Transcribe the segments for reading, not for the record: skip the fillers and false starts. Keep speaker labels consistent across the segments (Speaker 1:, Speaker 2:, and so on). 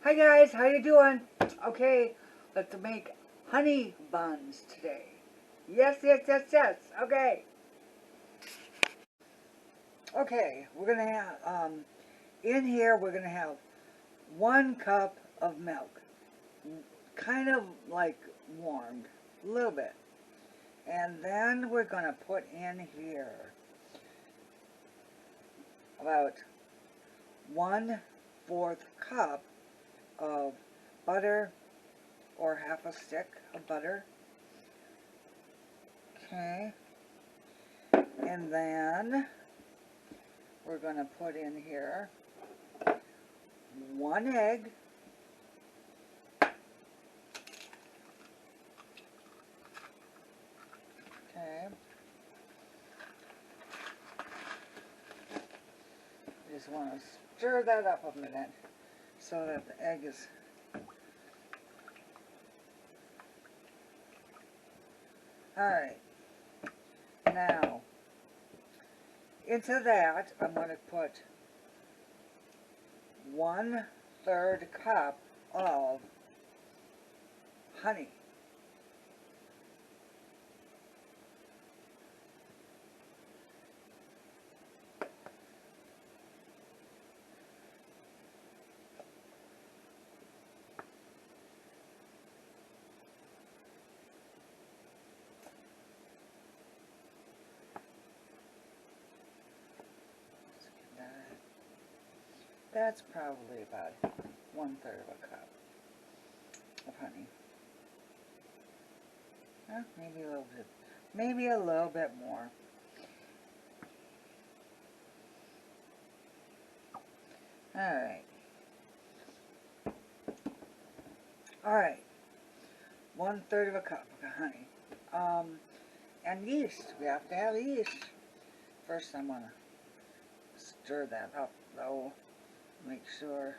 Speaker 1: Hi guys, how you doing? Okay, let's make honey buns today. Yes. Okay. Okay, we're gonna have in here we're gonna have 1 cup of milk, kind of like warmed, a little bit, and then we're gonna put in here about 1/4 cup of butter, or half a stick of butter. Okay, and then we're going to put in here 1 egg, okay, just want to stir that up a minute so that the egg is alright. Now into that I'm going to put 1/3 cup of honey. That's probably about 1/3 of a cup of honey. Maybe a little bit more. Alright, 1/3 of a cup of honey. And yeast. We have to have yeast. First I'm going to stir that up though. Make sure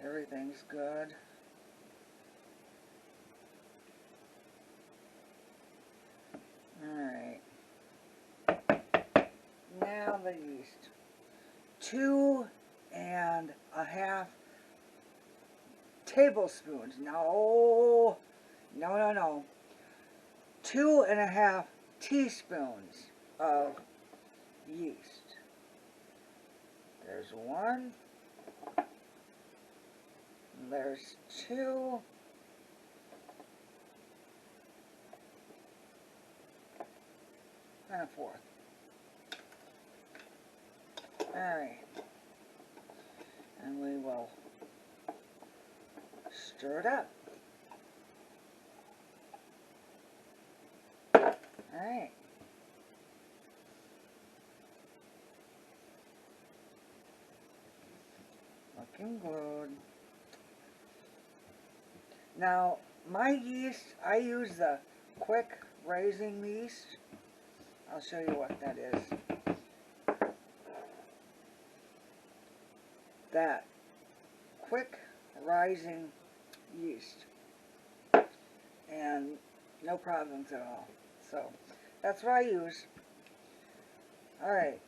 Speaker 1: everything's good. Alright. Now the yeast. 2.5 tablespoons. No. 2.5 teaspoons of yeast. There's 1. There's 2. And a 4th. Alright. And we will stir it up. Alright. Looking good. Now, my yeast, I use the quick rising yeast. I'll show you what that is. That quick rising yeast. And no problems at all. So, that's what I use. Alright.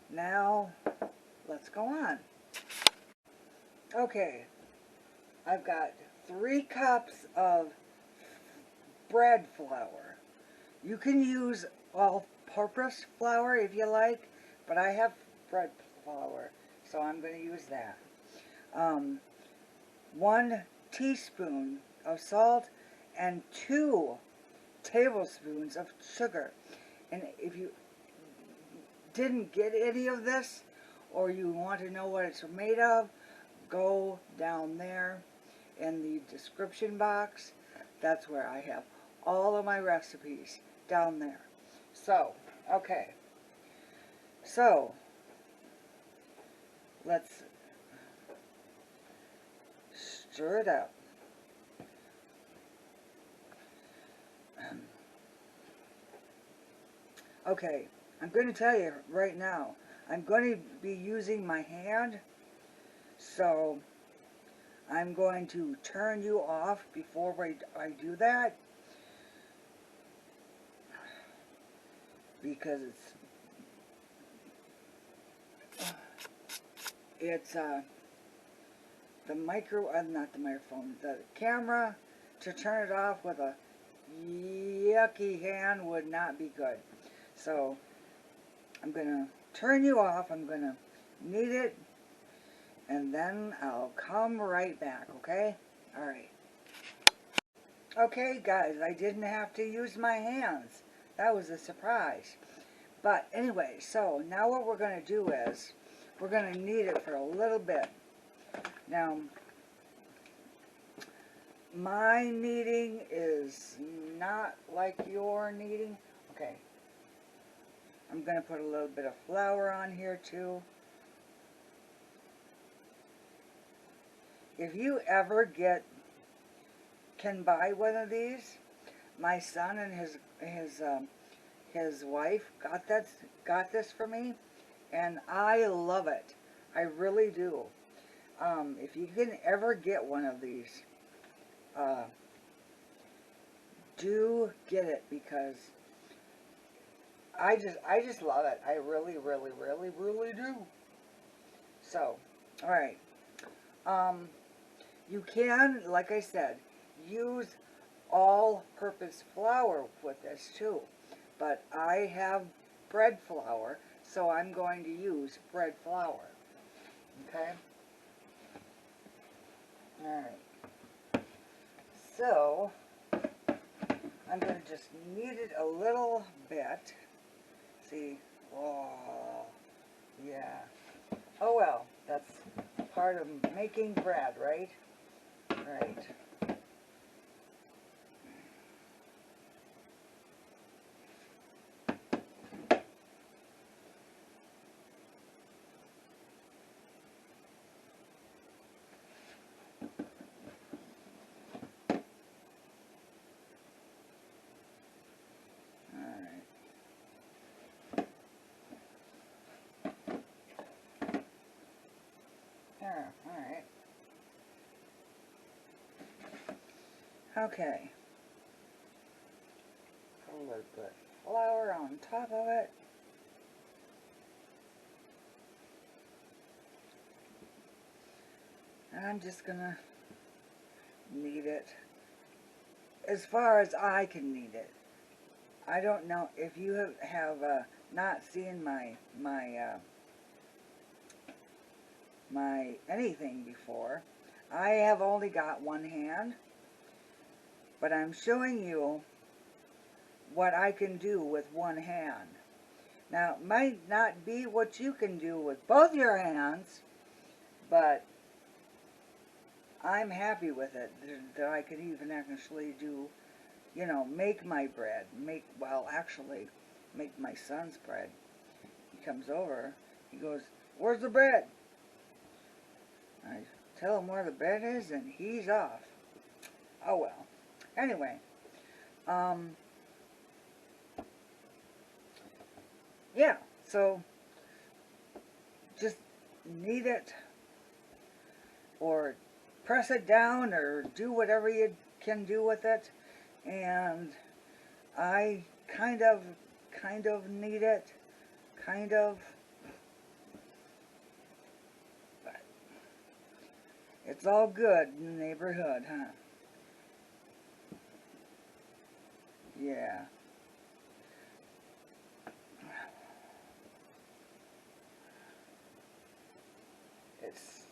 Speaker 1: Now, let's go on. Okay. I've got 3 cups of bread flour. You can use all-purpose flour if you like, but I have bread flour, so I'm going to use that. 1 teaspoon of salt and 2 tablespoons of sugar. And if you didn't get any of this, or you want to know what it's made of, go down there in the description box. That's where I have all of my recipes down there. So, okay. So, let's stir it up. Okay, I'm going to tell you right now, I'm going to be using my hand, so I'm going to turn you off before I do that, because it's the not the microphone, the camera, to turn it off with a yucky hand would not be good. So I'm going to turn you off, I'm going to knead it, and then I'll come right back, okay? Alright. Okay, guys, I didn't have to use my hands. That was a surprise. But anyway, so now what we're going to do is, we're going to knead it for a little bit. Now, my kneading is not like your kneading. Okay. I'm going to put a little bit of flour on here too. If you ever can buy one of these, my son and his wife got this for me, and I love it. I really do. If you can ever get one of these, do get it, because I just love it. I really, really, really, really do. So, all right. You can, like I said, use all-purpose flour with this too. But I have bread flour, so I'm going to use bread flour. Okay? Alright. So, I'm going to just knead it a little bit. See? Oh, yeah. Oh well, that's part of making bread, right? Right. Alright. Okay. Put a little bit of flour on top of it. And I'm just gonna knead it as far as I can knead it. I don't know if you have not seen my anything before. I have only got one hand, but I'm showing you what I can do with one hand. Now, it might not be what you can do with both your hands, but I'm happy with it, that I could even actually do, you know, make my bread. Actually, make my son's bread. He comes over, he goes, "Where's the bread?" I tell him where the bread is, and he's off. Oh well. Anyway, yeah, so just knead it, or press it down, or do whatever you can do with it. And I kind of knead it, but it's all good in the neighborhood, huh? Yeah. It's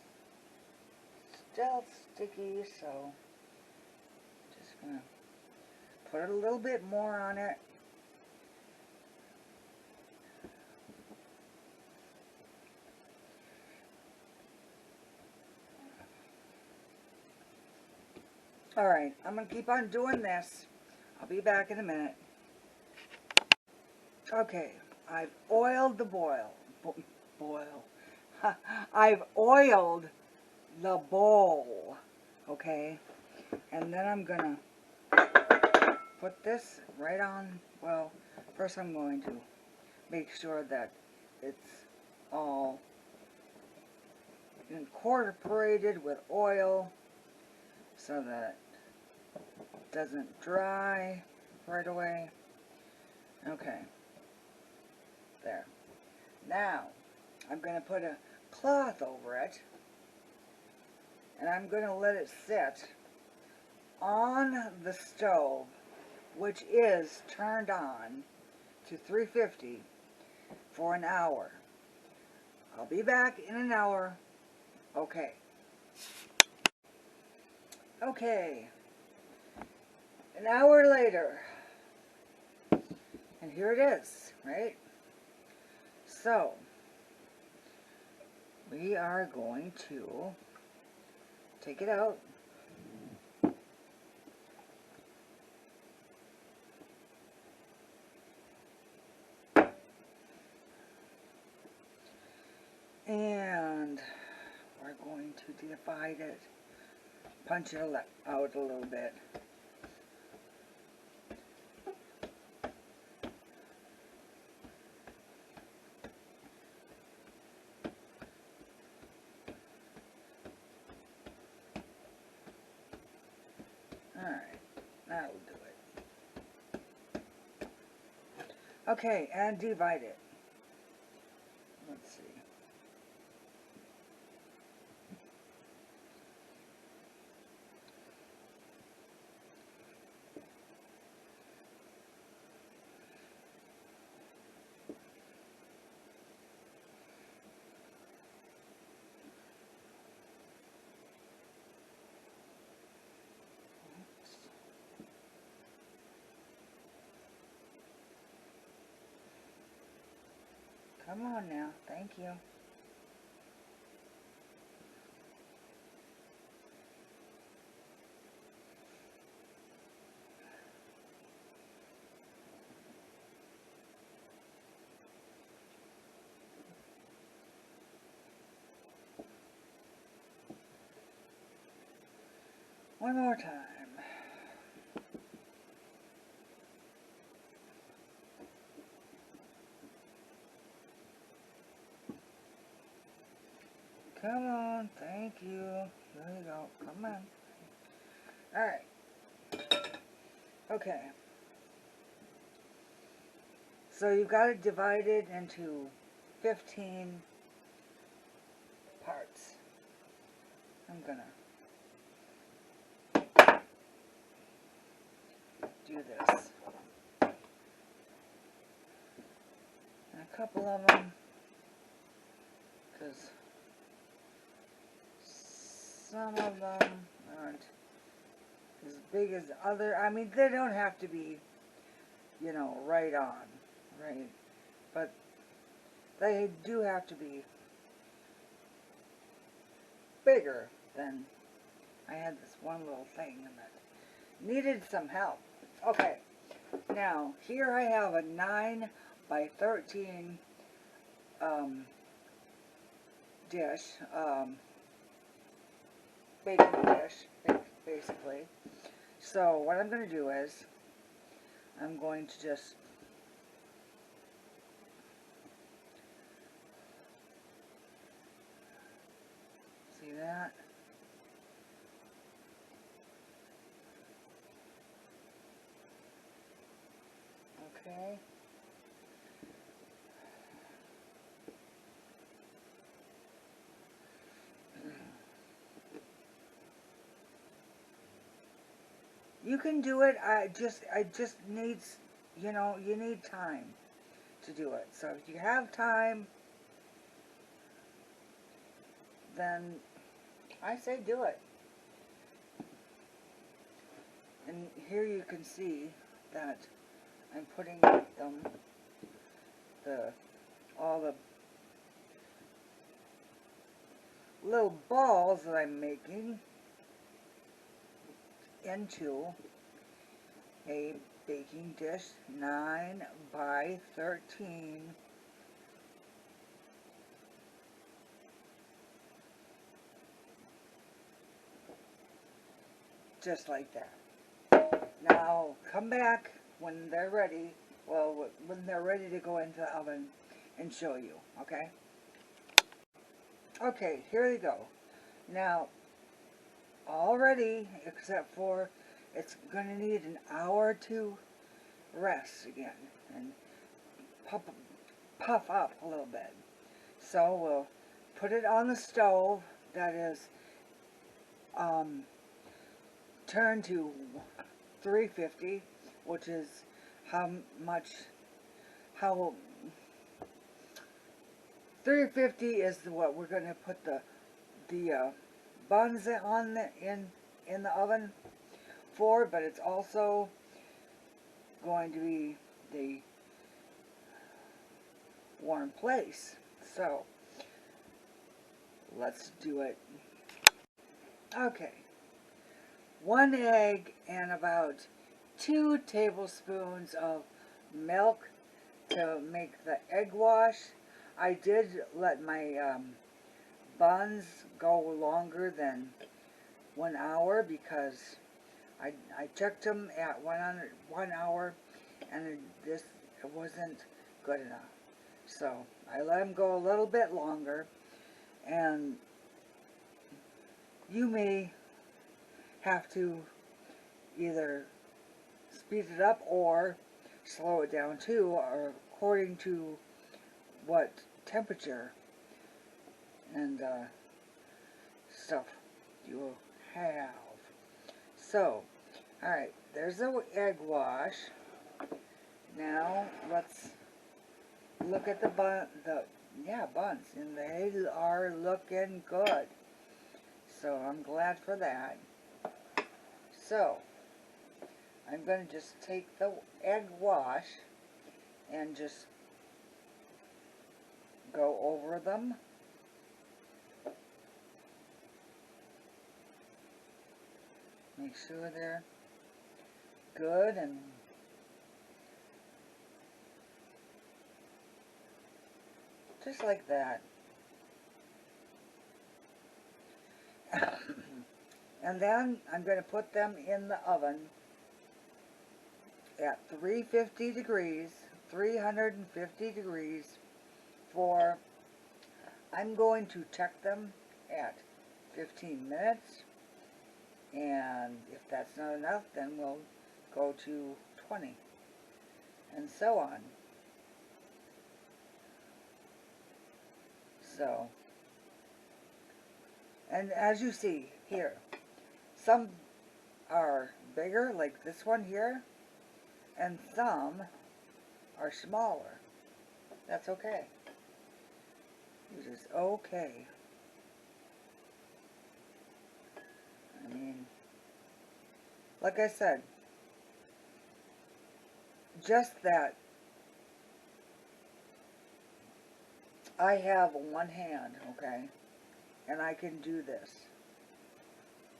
Speaker 1: still sticky, so just gonna put a little bit more on it. Alright, I'm going to keep on doing this. I'll be back in a minute. Okay, I've oiled the I've oiled the bowl. Okay, and then I'm going to put this right on. Well, first I'm going to make sure that it's all incorporated with oil so that it doesn't dry right away. Okay, there. Now I'm going to put a cloth over it, and I'm going to let it sit on the stove, which is turned on to 350 for an hour. I'll be back in an hour. Okay. Okay. An hour later. And here it is, right? So, we are going to take it out. And we're going to divide it, punch it out a little bit. Alright, that'll do it. Okay, and divide it. Let's see. Come on now, thank you. One more time. Come on, thank you. There you go, come on. Alright. Okay. So you've got it divided into 15 parts. I'm gonna do this. And a couple of them, because some of them aren't as big as other. I mean, they don't have to be, you know, right on, right? But they do have to be bigger than. I had this one little thing that needed some help. Okay, now here I have a 9 by 13 dish, baking dish, basically. So what I'm going to do is I'm going to just see that. Okay. You can do it. I just needs, you know, you need time to do it. So if you have time, then I say do it. And here you can see that I'm putting all the little balls that I'm making into a baking dish 9 by 13 just like that. Now come back when they're ready, well, when they're ready to go into the oven and show you, okay? Okay, here you go. Now, all ready, except for it's going to need an hour to rest again and puff up a little bit. So we'll put it on the stove that is turned to 350, which is how 350 is what we're going to put the buns on in the oven for, but it's also going to be the warm place. So let's do it. Okay, 1 egg and about 2 tablespoons of milk to make the egg wash. I did let my buns go longer than 1 hour because I checked them at 1 hour and it wasn't good enough. So I let them go a little bit longer, and you may have to either speed it up or slow it down too, or according to what temperature and stuff you have. So, alright, there's the egg wash. Now let's look at the buns, and they are looking good. So I'm glad for that. So I'm going to just take the egg wash and just go over them. Make sure they're good, and just like that. And then I'm going to put them in the oven at 350 degrees for, I'm going to check them at 15 minutes, and if that's not enough, then we'll go to 20, and so on. So, and as you see here, some are bigger, like this one here, and some are smaller. That's okay. It is okay. I mean, like I said, just that I have one hand, okay, and I can do this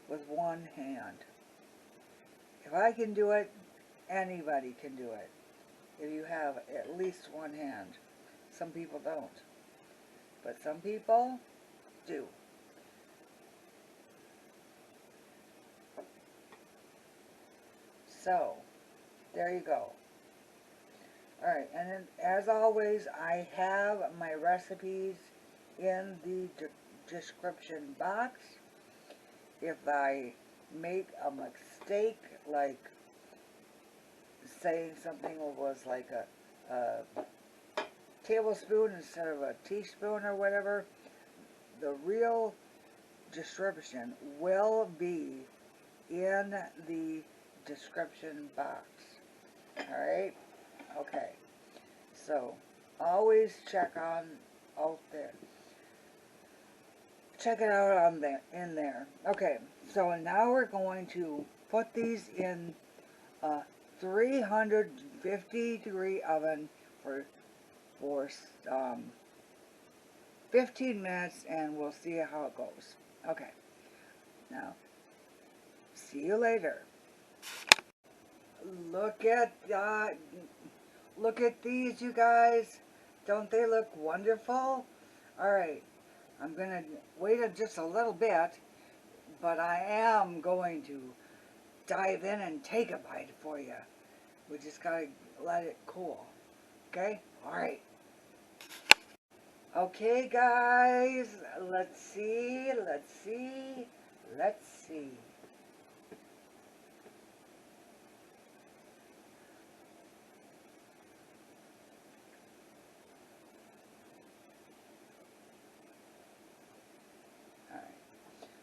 Speaker 1: with one hand. If I can do it, anybody can do it. If you have at least one hand. Some people don't, but some people do. So, there you go. Alright, and then as always, I have my recipes in the description box. If I make a mistake, like saying something was like a tablespoon instead of a teaspoon or whatever, the real description will be in the description box. Alright? Okay. So, always check on out there. Check it out on there, in there. Okay, so now we're going to put these in a 350 degree oven for 15 minutes, and we'll see how it goes. Okay, now, see you later. Look at these, you guys. Don't they look wonderful? Alright, I'm going to wait just a little bit, but I am going to dive in and take a bite for you. We just got to let it cool. Okay? Alright. Okay, guys. Let's see.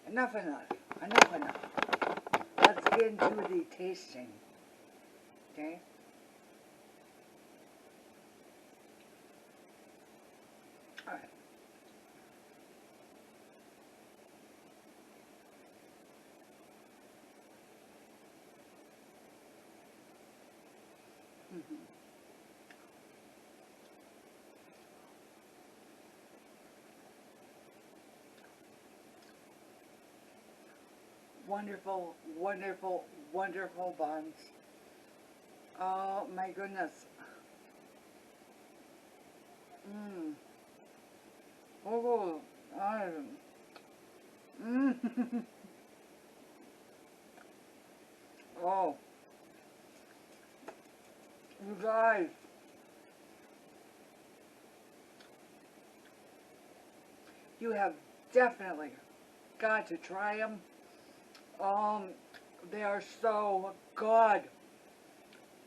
Speaker 1: enough. Let's get into the tasting. Okay? Alright. Wonderful, wonderful, wonderful buns. Oh my goodness. Mmm. Oh, mmm. Oh, you guys. You have definitely got to try them. They are so good.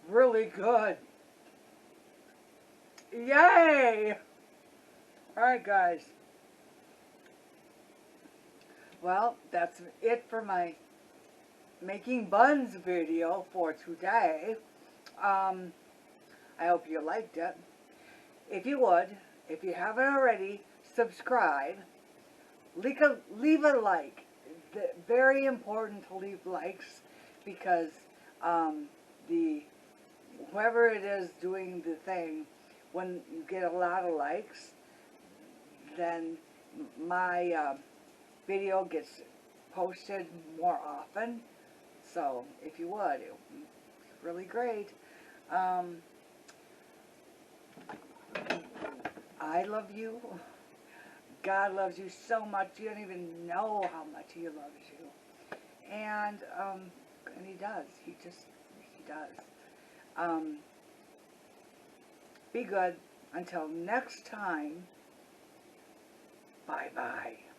Speaker 1: Really good. Yay! Alright, guys. Well, that's it for my making buns video for today. I hope you liked it. If you would, if you haven't already, subscribe. Leave a like. Very important to leave likes because whoever it is doing the thing, when you get a lot of likes, then my video gets posted more often. So if you would, it's really great. I love you. God loves you so much. You don't even know how much He loves you. And He does. He does. Be good. Until next time. Bye-bye.